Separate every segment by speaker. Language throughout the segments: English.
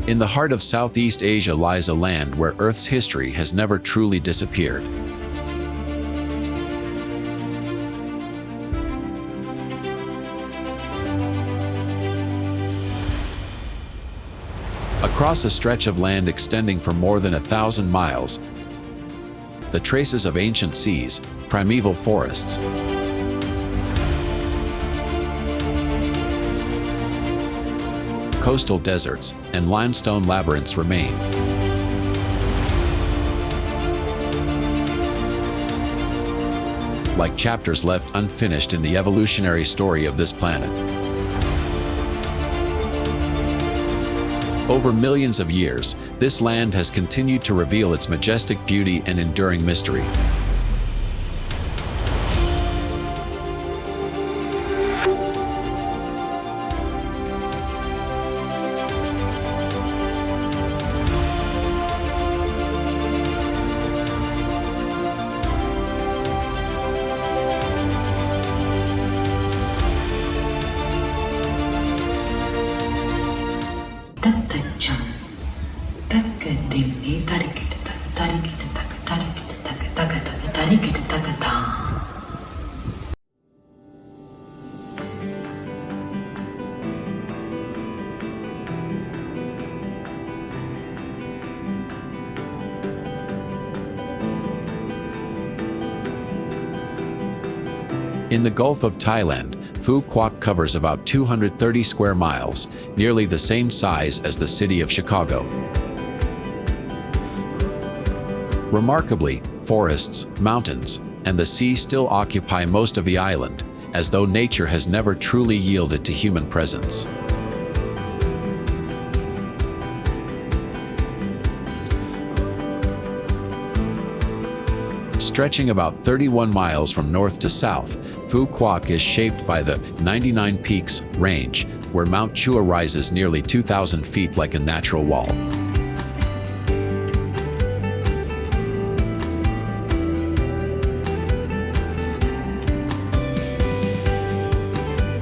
Speaker 1: In the heart of Southeast Asia lies a land where Earth's history has never truly disappeared. Across a stretch of land extending for more than 1,000 miles, the traces of ancient seas, primeval forests, coastal deserts, and limestone labyrinths remain. Like chapters left unfinished in the evolutionary story of this planet. Over millions of years, this land has continued to reveal its majestic beauty and enduring mystery. In the Gulf of Thailand, Quoc covers about 230 square miles, nearly the same size as the city of Chicago. Remarkably, forests, mountains, and the sea still occupy most of the island, as though nature has never truly yielded to human presence. Stretching about 31 miles from north to south, Quoc is shaped by the 99 Peaks range, where Mount Chua rises nearly 2,000 feet like a natural wall.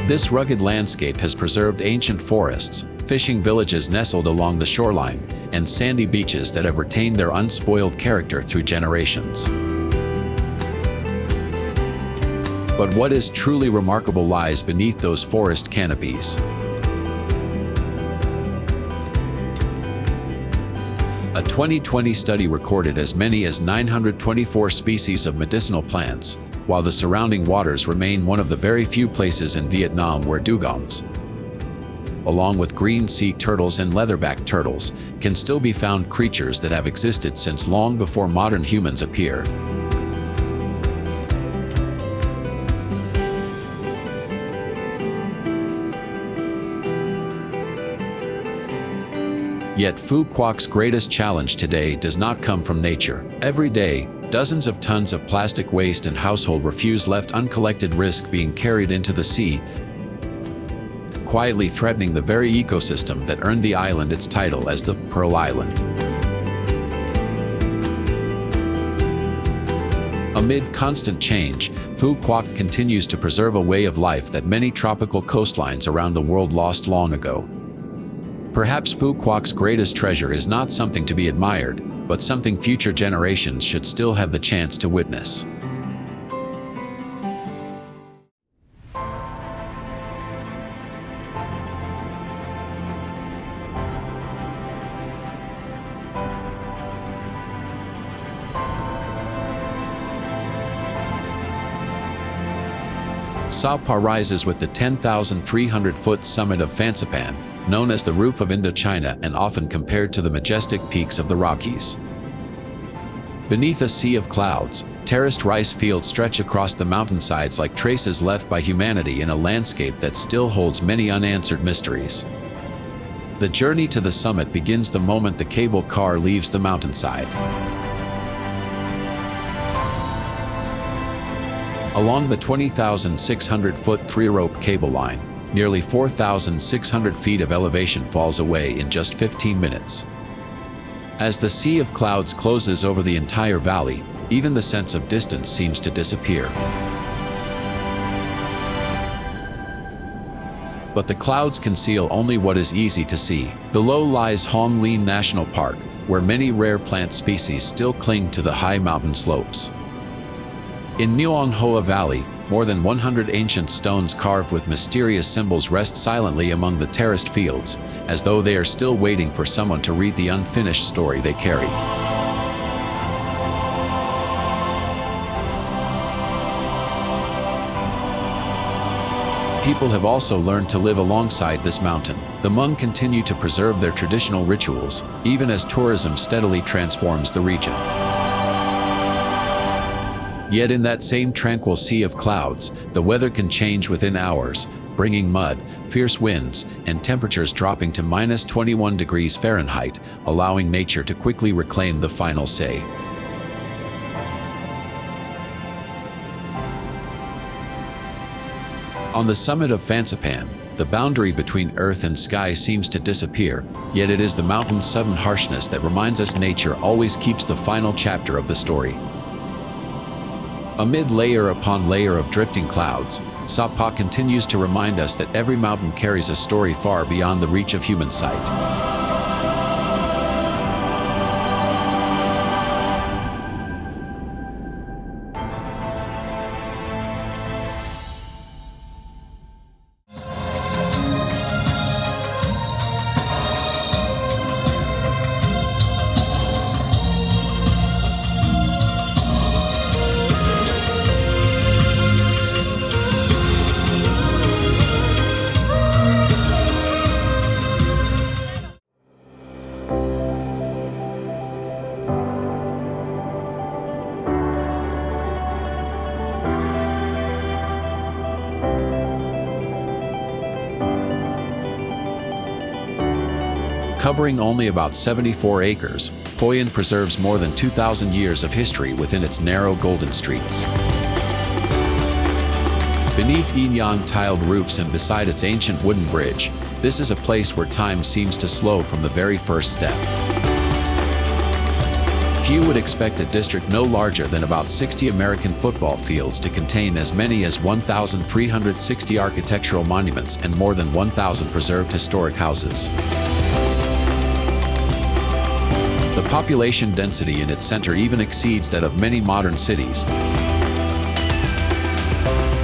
Speaker 1: This rugged landscape has preserved ancient forests, fishing villages nestled along the shoreline, and sandy beaches that have retained their unspoiled character through generations. But what is truly remarkable lies beneath those forest canopies. A 2020 study recorded as many as 924 species of medicinal plants, while the surrounding waters remain one of the very few places in Vietnam where dugongs, along with green sea turtles and leatherback turtles, can still be found, creatures that have existed since long before modern humans appeared. Yet Quoc's greatest challenge today does not come from nature. Every day, dozens of tons of plastic waste and household refuse left uncollected risk being carried into the sea, quietly threatening the very ecosystem that earned the island its title as the Pearl Island. Amid constant change, Quoc continues to preserve a way of life that many tropical coastlines around the world lost long ago. Perhaps Quoc's greatest treasure is not something to be admired, but something future generations should still have the chance to witness. Sapa rises with the 10,300-foot summit of Fansipan, known as the roof of Indochina and often compared to the majestic peaks of the Rockies. Beneath a sea of clouds, terraced rice fields stretch across the mountainsides like traces left by humanity in a landscape that still holds many unanswered mysteries. The journey to the summit begins the moment the cable car leaves the mountainside. Along the 20,600-foot three-rope cable line, nearly 4,600 feet of elevation falls away in just 15 minutes. As the sea of clouds closes over the entire valley, even the sense of distance seems to disappear. but the clouds conceal only what is easy to see. Below lies Hong Lin National Park, where many rare plant species still cling to the high mountain slopes. In Nuong Hoa Valley, more than 100 ancient stones carved with mysterious symbols rest silently among the terraced fields, as though they are still waiting for someone to read the unfinished story they carry. People have also learned to live alongside this mountain. The Hmong continue to preserve their traditional rituals, even as tourism steadily transforms the region. Yet in that same tranquil sea of clouds, the weather can change within hours, bringing mud, fierce winds, and temperatures dropping to -21 degrees Fahrenheit, allowing nature to quickly reclaim the final say. On the summit of Fansipan, the boundary between earth and sky seems to disappear, yet it is the mountain's sudden harshness that reminds us nature always keeps the final chapter of the story. Amid layer upon layer of drifting clouds, Sapa continues to remind us that every mountain carries a story far beyond the reach of human sight. Covering only about 74 acres, Hoi An preserves more than 2,000 years of history within its narrow golden streets. Beneath yin-yang tiled roofs and beside its ancient wooden bridge, this is a place where time seems to slow from the very first step. Few would expect a district no larger than about 60 American football fields to contain as many as 1,360 architectural monuments and more than 1,000 preserved historic houses. The population density in its center even exceeds that of many modern cities,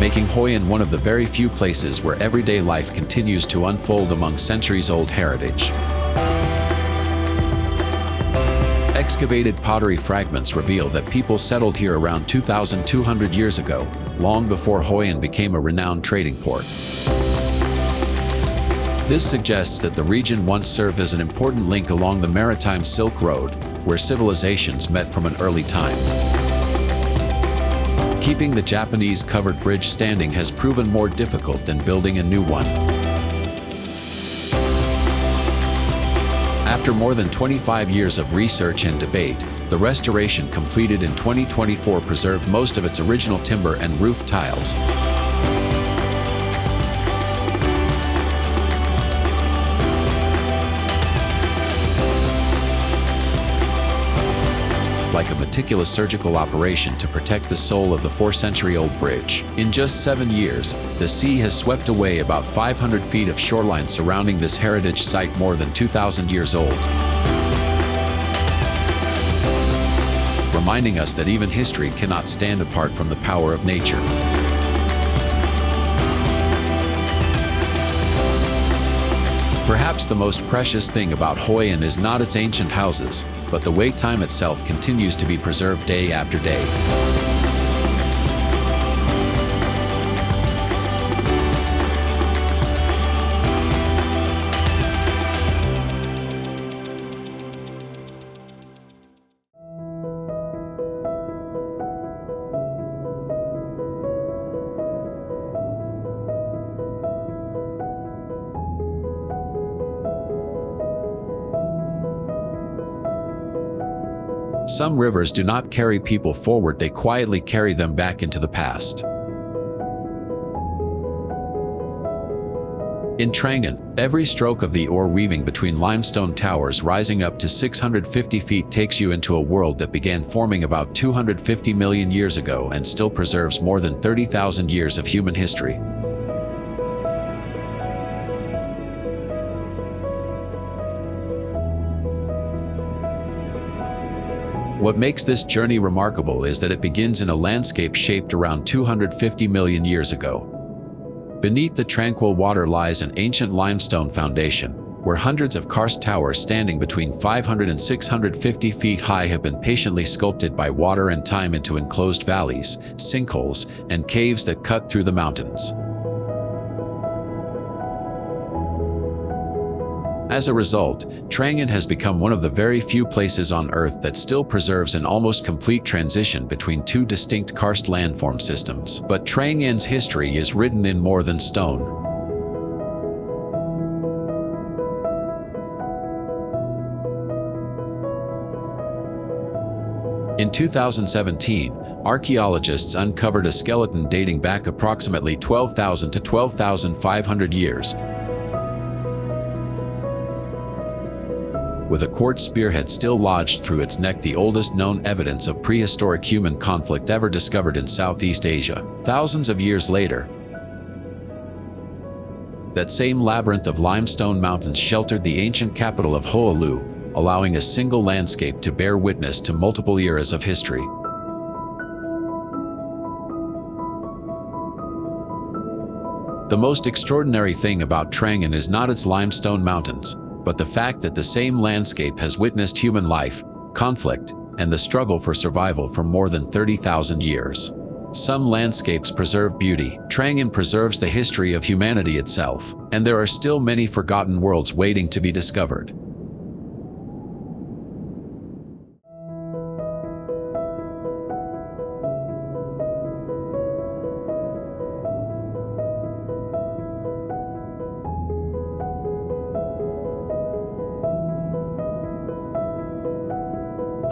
Speaker 1: making Hoi An one of the very few places where everyday life continues to unfold among centuries-old heritage. Excavated pottery fragments reveal that people settled here around 2,200 years ago, long before Hoi An became a renowned trading port. This suggests that the region once served as an important link along the maritime Silk Road, where civilizations met from an early time. Keeping the Japanese covered bridge standing has proven more difficult than building a new one. After more than 25 years of research and debate, the restoration completed in 2024 preserved most of its original timber and roof tiles. Like a meticulous surgical operation to protect the soul of the 4-century-old bridge. In just 7 years, the sea has swept away about 500 feet of shoreline surrounding this heritage site more than 2,000 years old. Reminding us that even history cannot stand apart from the power of nature. Perhaps the most precious thing about Hoi An is not its ancient houses, but the way time itself continues to be preserved day after day. Some rivers do not carry people forward, they quietly carry them back into the past. In Trang An, every stroke of the oar weaving between limestone towers rising up to 650 feet takes you into a world that began forming about 250 million years ago and still preserves more than 30,000 years of human history. What makes this journey remarkable is that it begins in a landscape shaped around 250 million years ago. Beneath the tranquil water lies an ancient limestone foundation, where hundreds of karst towers standing between 500 and 650 feet high have been patiently sculpted by water and time into enclosed valleys, sinkholes, and caves that cut through the mountains. As a result, Trang An has become one of the very few places on Earth that still preserves an almost complete transition between two distinct karst landform systems. But Trang An's history is written in more than stone. In 2017, archaeologists uncovered a skeleton dating back approximately 12,000 to 12,500 years, with a quartz spearhead still lodged through its neck, the oldest known evidence of prehistoric human conflict ever discovered in Southeast Asia. Thousands of years later, that same labyrinth of limestone mountains sheltered the ancient capital of Honolulu, allowing a single landscape to bear witness to multiple eras of history. The most extraordinary thing about Trang An is not its limestone mountains, but the fact that the same landscape has witnessed human life, conflict, and the struggle for survival for more than 30,000 years. Some landscapes preserve beauty. Trang An preserves the history of humanity itself, and there are still many forgotten worlds waiting to be discovered.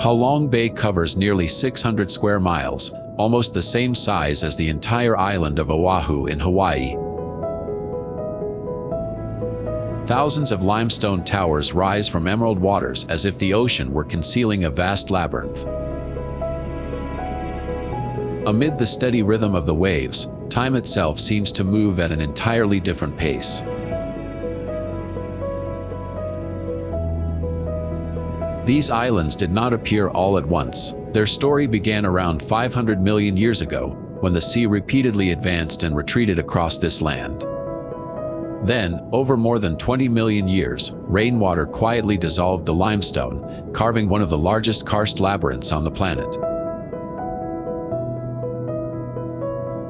Speaker 1: Halong Bay covers nearly 600 square miles, almost the same size as the entire island of Oahu in Hawaii. Thousands of limestone towers rise from emerald waters as if the ocean were concealing a vast labyrinth. Amid the steady rhythm of the waves, time itself seems to move at an entirely different pace. These islands did not appear all at once. Their story began around 500 million years ago, when the sea repeatedly advanced and retreated across this land. Then, over more than 20 million years, rainwater quietly dissolved the limestone, carving one of the largest karst labyrinths on the planet.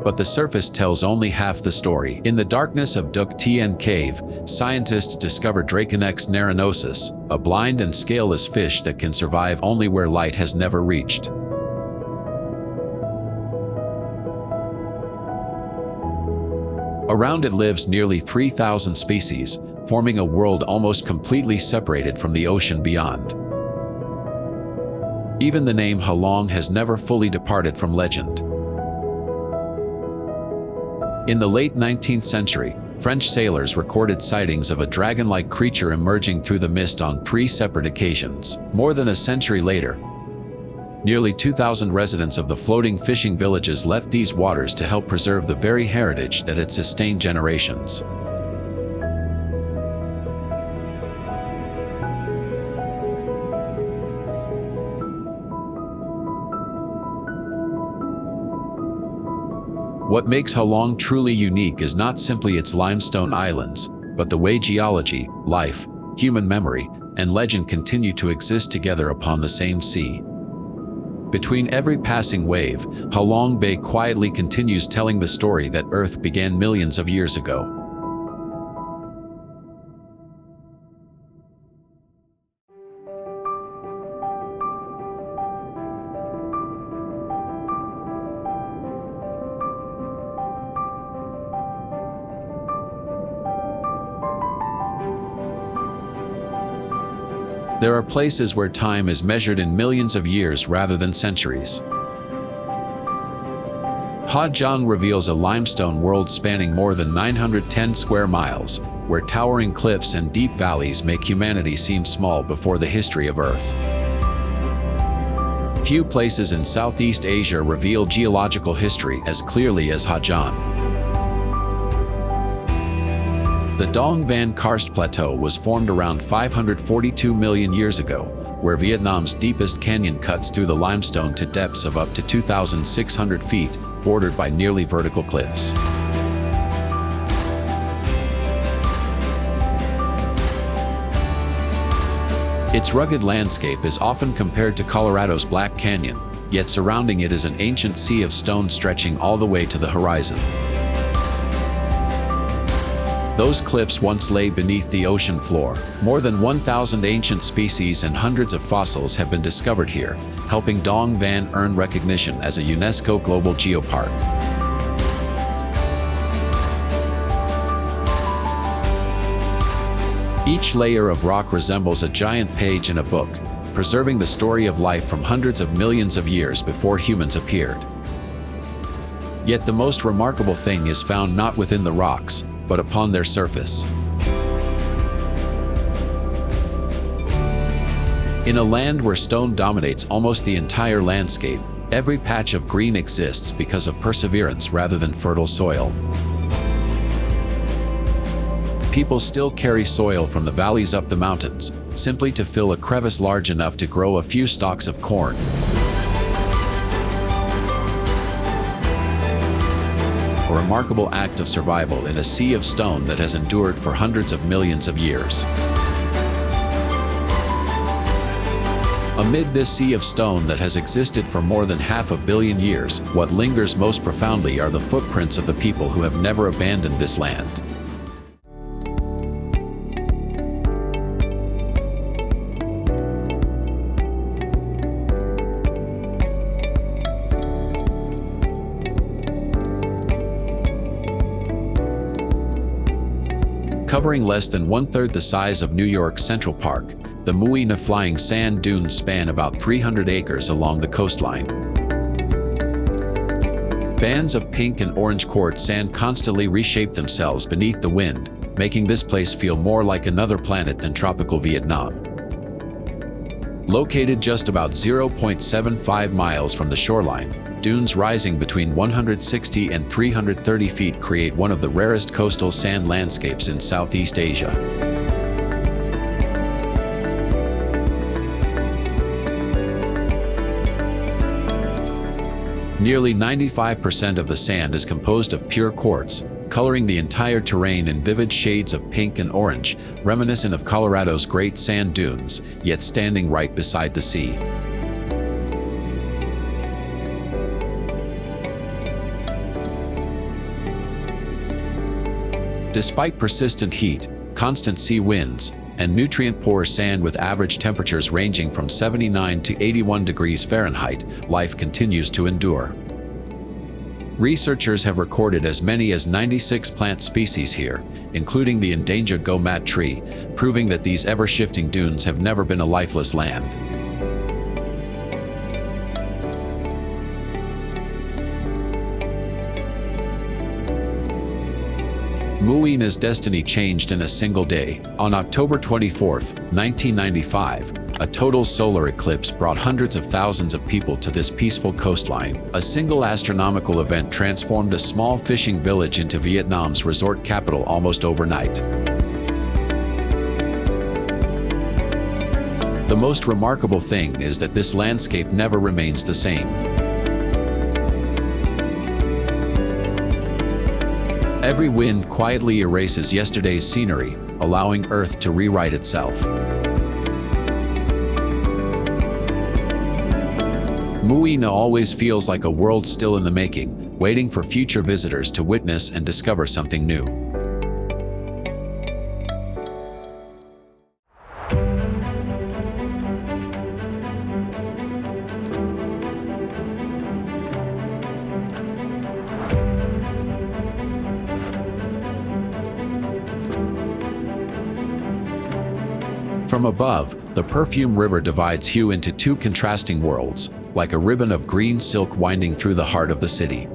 Speaker 1: But the surface tells only half the story. In the darkness of Duc Tien Cave, scientists discovered Draconex narinosus, a blind and scaleless fish that can survive only where light has never reached. Around it lives nearly 3,000 species, forming a world almost completely separated from the ocean beyond. Even the name Halong has never fully departed from legend. In the late 19th century, French sailors recorded sightings of a dragon-like creature emerging through the mist on 3 separate occasions. More than a century later, nearly 2,000 residents of the floating fishing villages left these waters to help preserve the very heritage that had sustained generations. What makes Halong truly unique is not simply its limestone islands, but the way geology, life, human memory, and legend continue to exist together upon the same sea. Between every passing wave, Halong Bay quietly continues telling the story that Earth began millions of years ago. There are places where time is measured in millions of years rather than centuries. Ha Giang reveals a limestone world spanning more than 910 square miles, where towering cliffs and deep valleys make humanity seem small before the history of Earth. Few places in Southeast Asia reveal geological history as clearly as Ha Giang. The Dong Van Karst Plateau was formed around 542 million years ago, where Vietnam's deepest canyon cuts through the limestone to depths of up to 2,600 feet, bordered by nearly vertical cliffs. Its rugged landscape is often compared to Colorado's Black Canyon, yet surrounding it is an ancient sea of stone stretching all the way to the horizon. Those cliffs once lay beneath the ocean floor. More than 1,000 ancient species and hundreds of fossils have been discovered here, helping Dong Van earn recognition as a UNESCO Global Geopark. Each layer of rock resembles a giant page in a book, preserving the story of life from hundreds of millions of years before humans appeared. Yet the most remarkable thing is found not within the rocks, but upon their surface. In a land where stone dominates almost the entire landscape, every patch of green exists because of perseverance rather than fertile soil. People still carry soil from the valleys up the mountains, simply to fill a crevice large enough to grow a few stalks of corn. A remarkable act of survival in a sea of stone that has endured for hundreds of millions of years. Amid this sea of stone that has existed for more than 500 million years, what lingers most profoundly are the footprints of the people who have never abandoned this land. Covering less than one-third the size of New York's Central Park, the Mui Ne flying sand dunes span about 300 acres along the coastline. Bands of pink and orange quartz sand constantly reshape themselves beneath the wind, making this place feel more like another planet than tropical Vietnam. Located just about 0.75 miles from the shoreline, dunes rising between 160 and 330 feet create one of the rarest coastal sand landscapes in Southeast Asia. Nearly 95% of the sand is composed of pure quartz, coloring the entire terrain in vivid shades of pink and orange, reminiscent of Colorado's Great Sand Dunes, yet standing right beside the sea. Despite persistent heat, constant sea winds, and nutrient-poor sand with average temperatures ranging from 79 to 81 degrees Fahrenheit, life continues to endure. Researchers have recorded as many as 96 plant species here, including the endangered gomat tree, proving that these ever-shifting dunes have never been a lifeless land. Mui Ne's destiny changed in a single day. On October 24, 1995, a total solar eclipse brought hundreds of thousands of people to this peaceful coastline. A single astronomical event transformed a small fishing village into Vietnam's resort capital almost overnight. The most remarkable thing is that this landscape never remains the same. Every wind quietly erases yesterday's scenery, allowing Earth to rewrite itself. Mui Ne always feels like a world still in the making, waiting for future visitors to witness and discover something new. From above, the Perfume River divides Hue into two contrasting worlds, like a ribbon of green silk winding through the heart of the city.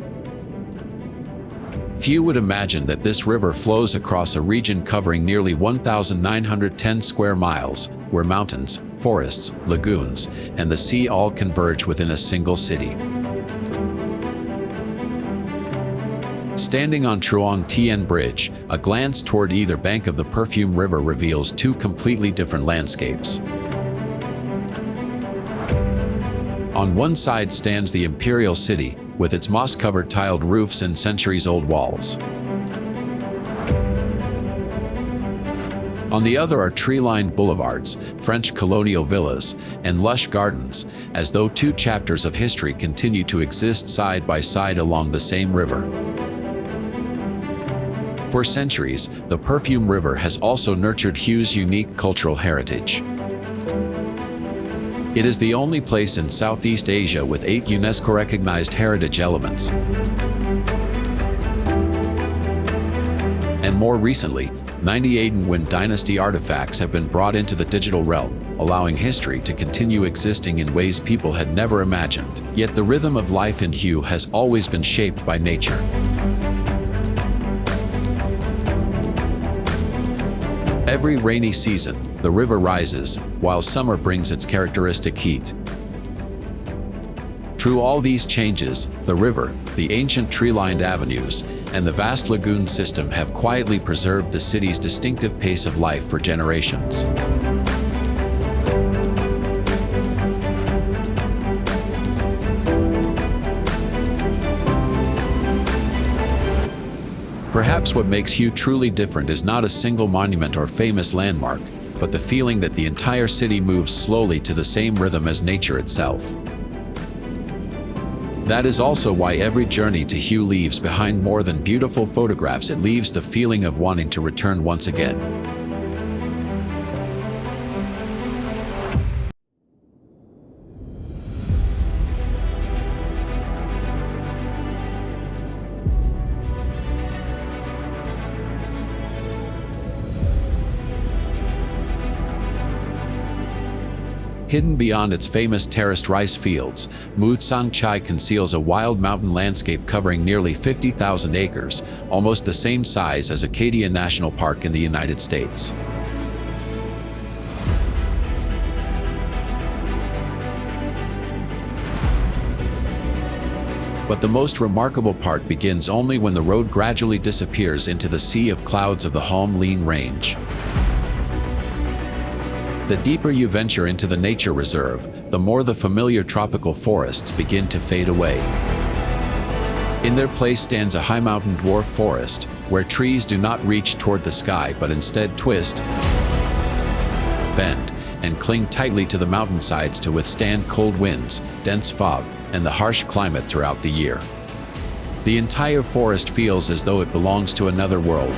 Speaker 1: Few would imagine that this river flows across a region covering nearly 1,910 square miles, where mountains, forests, lagoons, and the sea all converge within a single city. Standing on Truong Tien Bridge, a glance toward either bank of the Perfume River reveals two completely different landscapes. On one side stands the imperial city, with its moss-covered tiled roofs and centuries-old walls. On the other are tree-lined boulevards, French colonial villas, and lush gardens, as though two chapters of history continue to exist side by side along the same river. For centuries, the Perfume River has also nurtured Hue's unique cultural heritage. It is the only place in Southeast Asia with 8 UNESCO-recognized heritage elements. And more recently, 98 Nguyen Dynasty artifacts have been brought into the digital realm, allowing history to continue existing in ways people had never imagined. Yet the rhythm of life in Hue has always been shaped by nature. Every rainy season, the river rises, while summer brings its characteristic heat. Through all these changes, the river, the ancient tree-lined avenues, and the vast lagoon system have quietly preserved the city's distinctive pace of life for generations. Perhaps what makes Hue truly different is not a single monument or famous landmark, but the feeling that the entire city moves slowly to the same rhythm as nature itself. That is also why every journey to Hue leaves behind more than beautiful photographs. It leaves the feeling of wanting to return once again. Hidden beyond its famous terraced rice fields, Cang Chai conceals a wild mountain landscape covering nearly 50,000 acres, almost the same size as Acadia National Park in the United States. But the most remarkable part begins only when the road gradually disappears into the sea of clouds of the Halong Bay Range. The deeper you venture into the nature reserve, the more the familiar tropical forests begin to fade away. In their place stands a high mountain dwarf forest, where trees do not reach toward the sky but instead twist, bend, and cling tightly to the mountainsides to withstand cold winds, dense fog, and the harsh climate throughout the year. The entire forest feels as though it belongs to another world.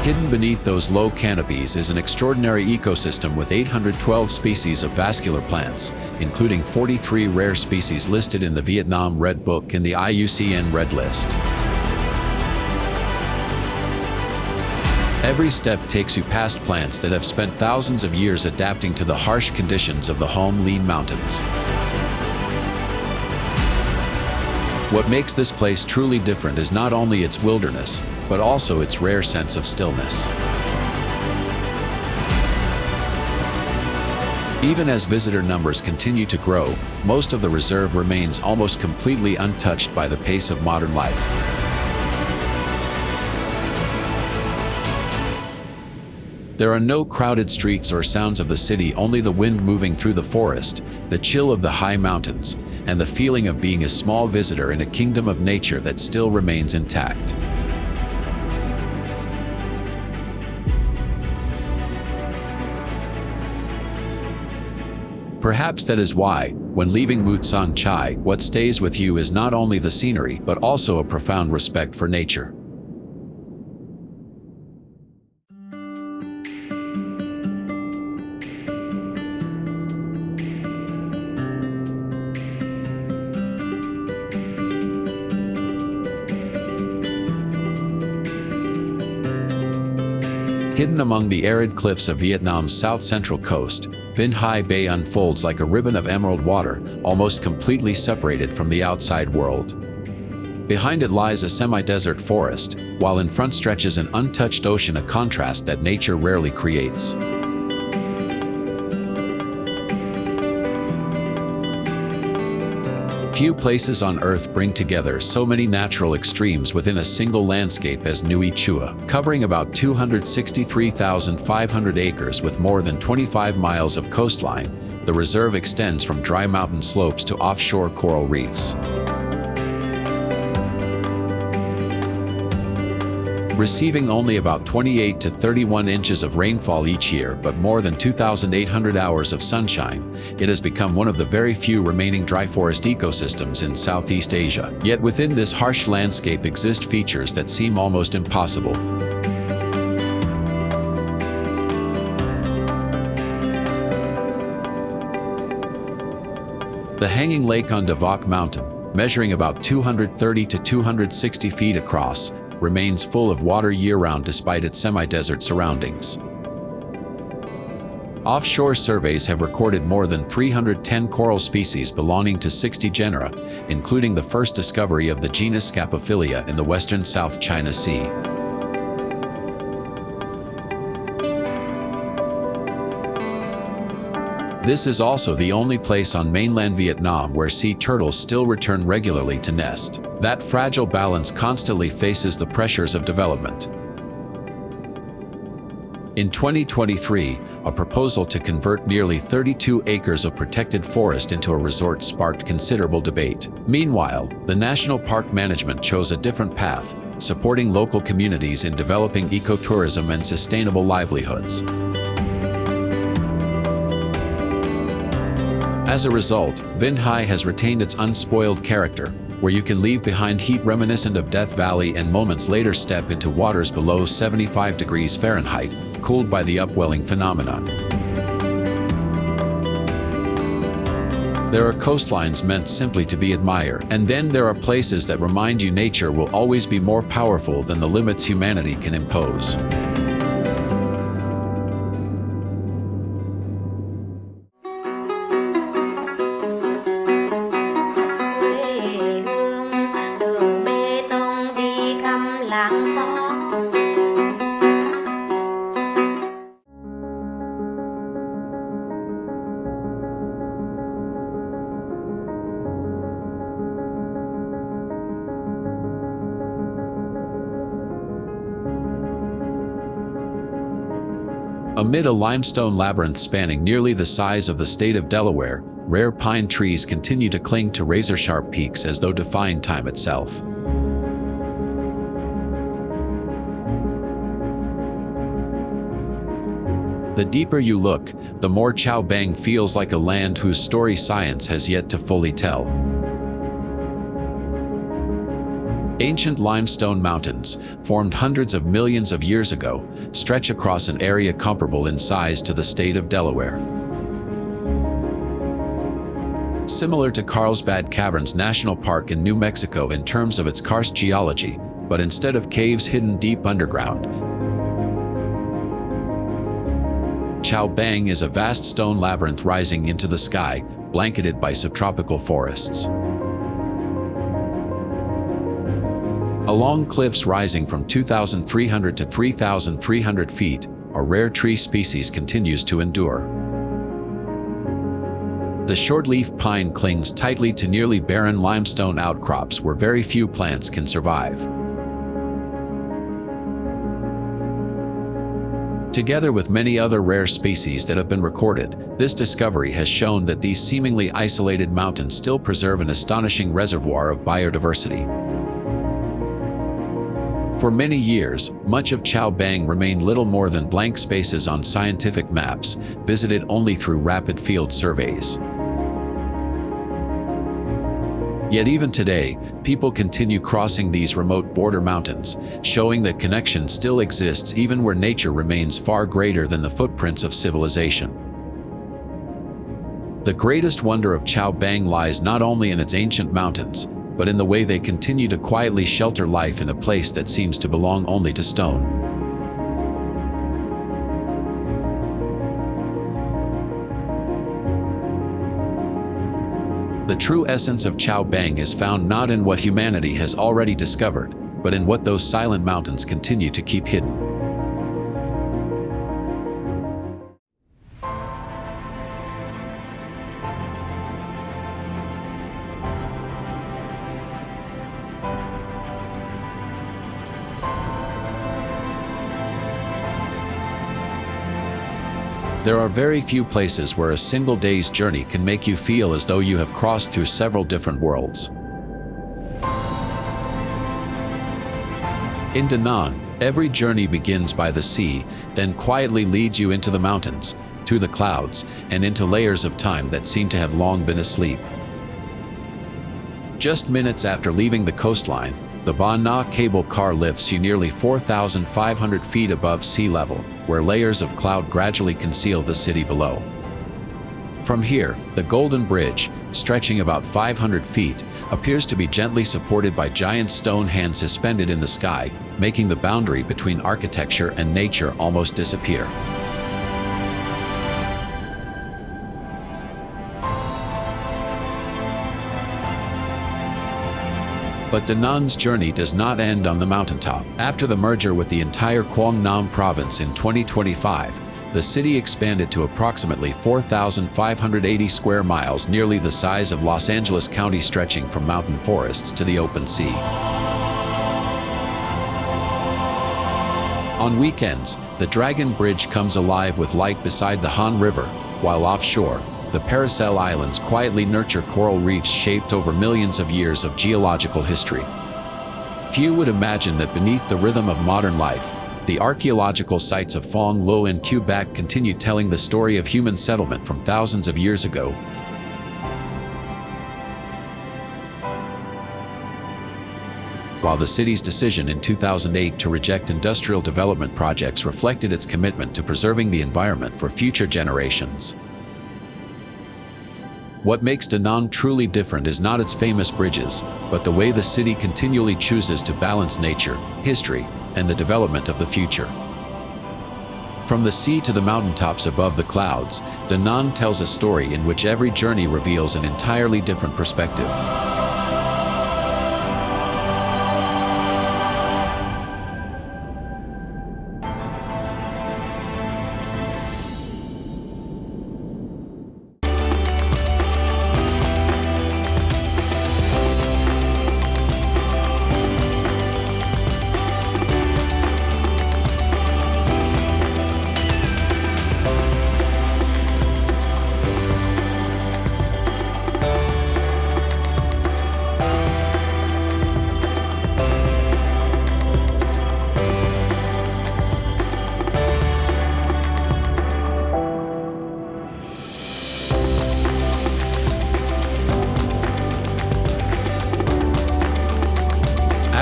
Speaker 1: Hidden beneath those low canopies is an extraordinary ecosystem with 812 species of vascular plants, including 43 rare species listed in the Vietnam Red Book and the IUCN Red List. Every step takes you past plants that have spent thousands of years adapting to the harsh conditions of the Halong Bay Mountains. What makes this place truly different is not only its wilderness, but also its rare sense of stillness. Even as visitor numbers continue to grow, most of the reserve remains almost completely untouched by the pace of modern life. There are no crowded streets or sounds of the city, only the wind moving through the forest, the chill of the high mountains, and the feeling of being a small visitor in a kingdom of nature that still remains intact. Perhaps that is why, when leaving Cang Chai, what stays with you is not only the scenery but also a profound respect for nature. Hidden among the arid cliffs of Vietnam's south-central coast, Halong Bay unfolds like a ribbon of emerald water, almost completely separated from the outside world. Behind it lies a semi-desert forest, while in front stretches an untouched ocean, a contrast that nature rarely creates. Few places on Earth bring together so many natural extremes within a single landscape as Nui Chua. Covering about 263,500 acres with more than 25 miles of coastline, the reserve extends from dry mountain slopes to offshore coral reefs. Receiving only about 28 to 31 inches of rainfall each year but more than 2,800 hours of sunshine, it has become one of the very few remaining dry forest ecosystems in Southeast Asia. Yet within this harsh landscape exist features that seem almost impossible. The hanging lake on Quoc Mountain, measuring about 230 to 260 feet across, remains full of water year-round despite its semi-desert surroundings. Offshore surveys have recorded more than 310 coral species belonging to 60 genera, including the first discovery of the genus Scapophilia in the western South China Sea. This is also the only place on mainland Vietnam where sea turtles still return regularly to nest. That fragile balance constantly faces the pressures of development. In 2023, a proposal to convert nearly 32 acres of protected forest into a resort sparked considerable debate. Meanwhile, the National Park Management chose a different path, supporting local communities in developing ecotourism and sustainable livelihoods. As a result, Vinh Hai has retained its unspoiled character, where you can leave behind heat reminiscent of Death Valley and moments later step into waters below 75 degrees Fahrenheit, cooled by the upwelling phenomenon. There are coastlines meant simply to be admired, and then there are places that remind you nature will always be more powerful than the limits humanity can impose. Amid a limestone labyrinth spanning nearly the size of the state of Delaware, rare pine trees continue to cling to razor-sharp peaks as though defying time itself. The deeper you look, the more Cao Bang feels like a land whose story science has yet to fully tell. Ancient limestone mountains, formed hundreds of millions of years ago, stretch across an area comparable in size to the state of Delaware. Similar to Carlsbad Caverns National Park in New Mexico in terms of its karst geology, but instead of caves hidden deep underground, Cao Bang is a vast stone labyrinth rising into the sky, blanketed by subtropical forests. Along cliffs rising from 2,300 to 3,300 feet, a rare tree species continues to endure. The shortleaf pine clings tightly to nearly barren limestone outcrops where very few plants can survive. Together with many other rare species that have been recorded, this discovery has shown that these seemingly isolated mountains still preserve an astonishing reservoir of biodiversity. For many years, much of Cao Bang remained little more than blank spaces on scientific maps, visited only through rapid field surveys. Yet even today, people continue crossing these remote border mountains, showing that connection still exists even where nature remains far greater than the footprints of civilization. The greatest wonder of Cao Bang lies not only in its ancient mountains, but in the way they continue to quietly shelter life in a place that seems to belong only to stone. The true essence of Cao Bang is found not in what humanity has already discovered, but in what those silent mountains continue to keep hidden. There are very few places where a single day's journey can make you feel as though you have crossed through several different worlds. In Da Nang, every journey begins by the sea, then quietly leads you into the mountains, through the clouds, and into layers of time that seem to have long been asleep. Just minutes after leaving the coastline, the Ba Na cable car lifts you nearly 4,500 feet above sea level, where layers of cloud gradually conceal the city below. From here, the Golden Bridge, stretching about 500 feet, appears to be gently supported by giant stone hands suspended in the sky, making the boundary between architecture and nature almost disappear. But Da Nang's journey does not end on the mountaintop. After the merger with the entire Quang Nam province in 2025, the city expanded to approximately 4,580 square miles, nearly the size of Los Angeles County, stretching from mountain forests to the open sea. On weekends, the Dragon Bridge comes alive with light beside the Han River, while offshore, the Paracel Islands quietly nurture coral reefs shaped over millions of years of geological history. Few would imagine that beneath the rhythm of modern life, the archaeological sites of Phong Lo and Quoc continue telling the story of human settlement from thousands of years ago. While the city's decision in 2008 to reject industrial development projects reflected its commitment to preserving the environment for future generations. What makes Da Nang truly different is not its famous bridges, but the way the city continually chooses to balance nature, history, and the development of the future. From the sea to the mountaintops above the clouds, Da Nang tells a story in which every journey reveals an entirely different perspective.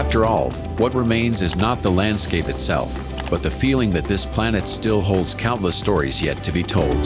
Speaker 1: After all, what remains is not the landscape itself, but the feeling that this planet still holds countless stories yet to be told.